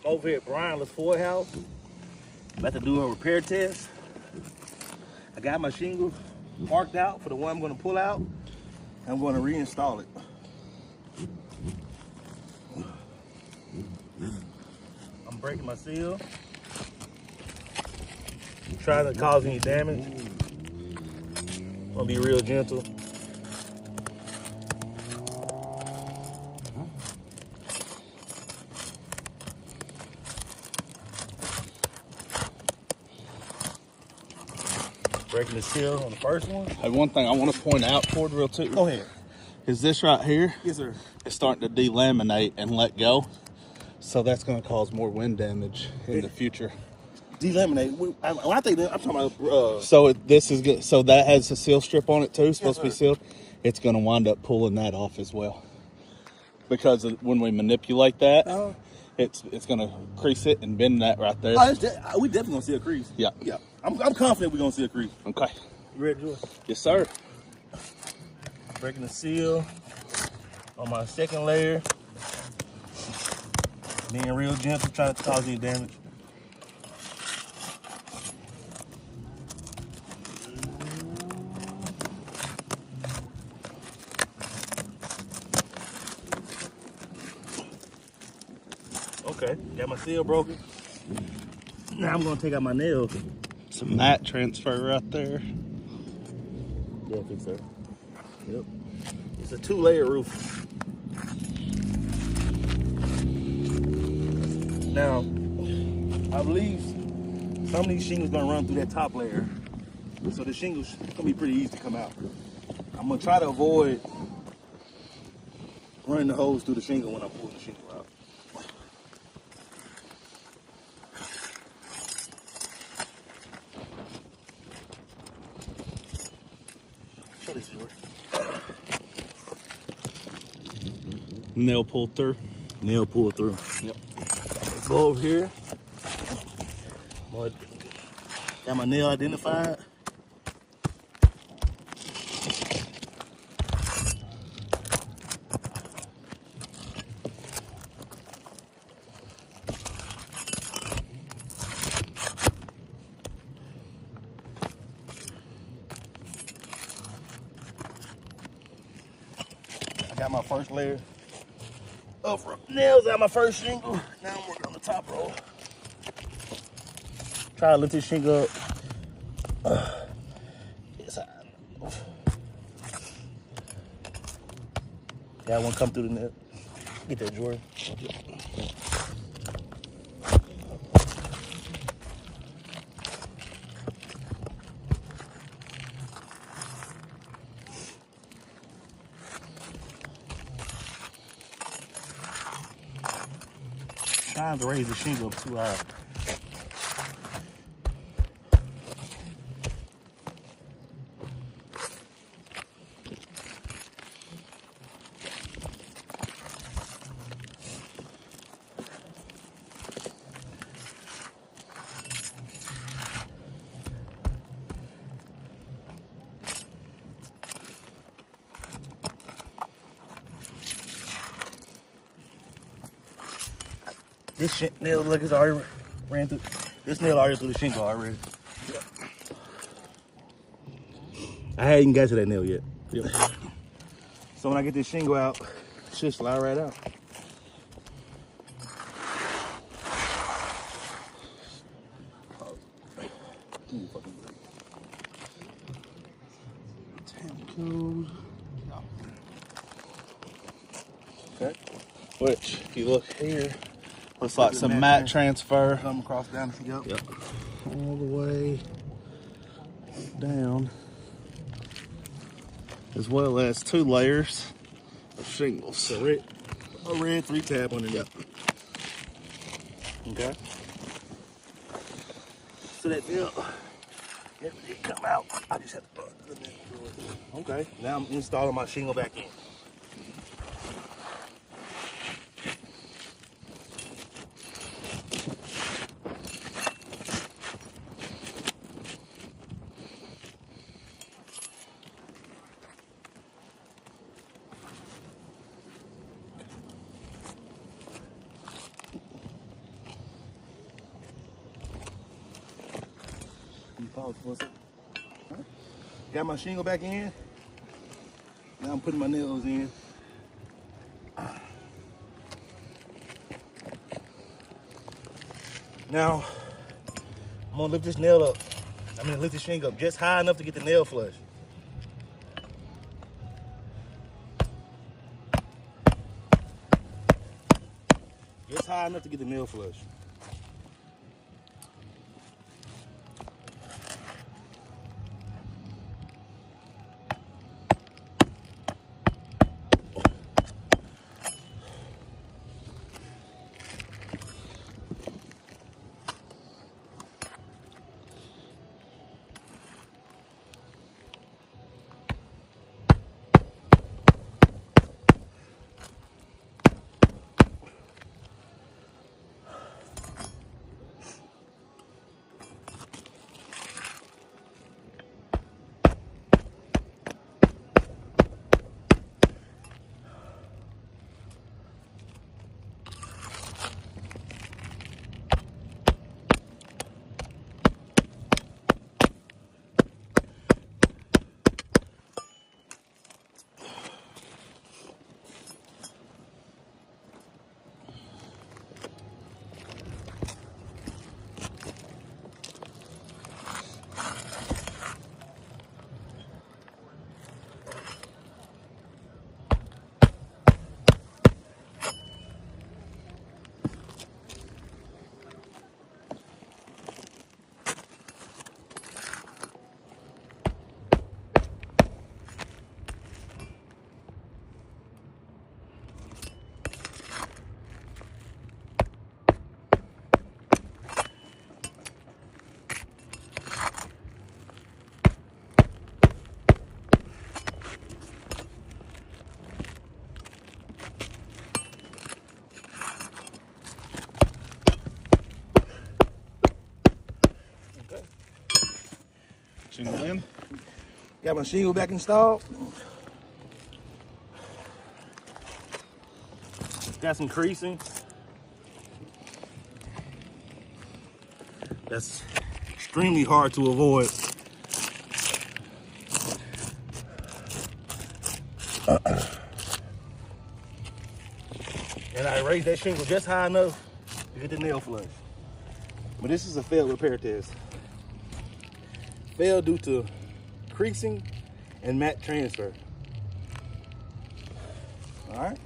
over here at Brian Ford House. About to do a repair test. I got my shingles marked out for the one I'm going to pull out. I'm going to reinstall it. I'm breaking my seal. Trying to cause any damage. I'm going to be real gentle. Breaking the seal on the first one. Hey, one thing I want to point out, Ford, real too. Go ahead. Is this right here? Yes, sir. It's starting to delaminate and let go. So that's going to cause more wind damage in the future. Delaminate. When I think that, I'm talking about. So this is good. So that has a seal strip on it too, supposed to be sir. sealed. It's going to wind up pulling that off as well. Because when we manipulate that, it's going to crease it and bend that right there. We definitely going to see a crease. Yeah. Yeah. I'm confident we're going to see a crease. Okay. You ready, Joy? Yes, sir. Breaking the seal on my second layer. Being real gentle, trying to cause any damage. Okay, got my seal broken. Now I'm gonna take out my nails. Some mat transfer right there. Yeah, I think so. Yep. It's a 2-layer roof. Now, I believe some of these shingles gonna run through that top layer. So the shingles gonna be pretty easy to come out. I'm gonna try to avoid running the hose through the shingle when I'm pulling the shingle out. Show this viewer. Nail pull through. Nail pull through. Yep. Go over here. Got my nail identified. I got my first layer of nails out my first shingle. Now I'm working on the top row. Try to lift this shingle up. Got one come through the net. Get that, Jordan. Trying to raise the shingle up too high. This nail look is already ran through. This nail already through the shingle already. Yep. I hadn't even got to that nail yet. Yep. So when I get this shingle out, it should slide right out. Okay. Which, if you look here, looks like some mat transfer. Come across down. Yep. All the way down, as well as 2 layers of shingles. So a red 3-tab underneath. Yep. Okay. So that nail, it come out. I just have to. Okay. Now I'm installing my shingle back in. Pause for a second. Got my shingle back in. Now I'm putting my nails in. Now, I'm gonna lift this nail up. I'm gonna lift the shingle up just high enough to get the nail flush. Just high enough to get the nail flush. Shingle in. Got my shingle back installed. Got some creasing. That's extremely hard to avoid. And I raised that shingle just high enough to get the nail flush. But this is a failed repair test. Failed due to creasing and mat transfer. All right.